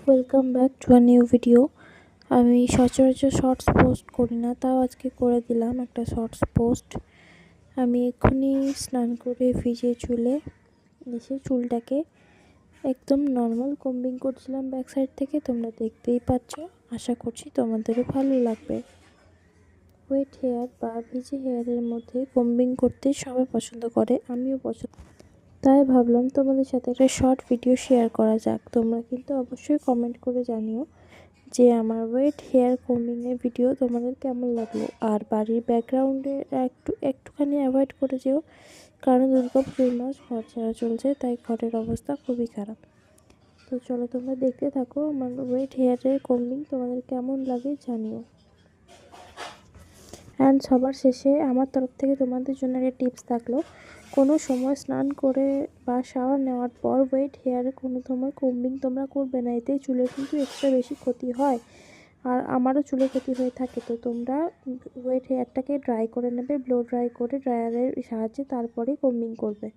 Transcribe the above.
Welcome back to a new video. আমি সচরাচর shorts post করি না, তাও আজকে করে দিলাম একটা শর্টস পোস্ট। আমি এক্ষুনি স্নান করে ভিজে চুলে এসে চুলটাকে একদম নর্মাল কম্বিং করছিলাম ব্যাক সাইড থেকে। তোমরা দেখতেই পাচ্ছ, আশা করছি তোমাদেরও ভালো লাগবে। ওয়েট হেয়ার বা ভিজে হেয়ারের মধ্যে কম্বিং করতে সবাই পছন্দ করে, আমিও পছন্দ। তাই ভাবলাম তোমাদের সাথে একটা শর্ট ভিডিও শেয়ার করা যাক। তোমরা কিন্তু অবশ্যই কমেন্ট করে জানিও যে আমার ওয়েট হেয়ার কম্বিংয়ের ভিডিও তোমাদের কেমন লাগলো। আর বাড়ির ব্যাকগ্রাউন্ডে একটুখানি অ্যাভয়েড করে যেও, কারণ দুর্গাপুজোর মাস ঘর ছাড়া চলছে, তাই ঘরের অবস্থা খুবই খারাপ। তো চলো তোমরা দেখতে থাকো আমার ওয়েট হেয়ারের কম্বিং তোমাদের কেমন লাগে জানিও। অ্যান্ড সবার শেষে আমার তরফ থেকে তোমাদের জন্য একটা টিপস থাকলো, কোনো সময় স্নান করে বা শাওয়ার নেওয়ার পর ওয়েট হেয়ারে কোনো সময় কম্বিং তোমরা করবে না, এতে চুলের কিন্তু এক্সট্রা বেশি ক্ষতি হয়। আর আমারও চুলে ক্ষতি হয়ে থাকে। তো তোমরা ওয়েট হেয়ারটাকে ড্রাই করে নেবে, ব্লো ড্রাই করে ড্রায়ারের সাহায্যে, তারপরেই কম্বিং করবে।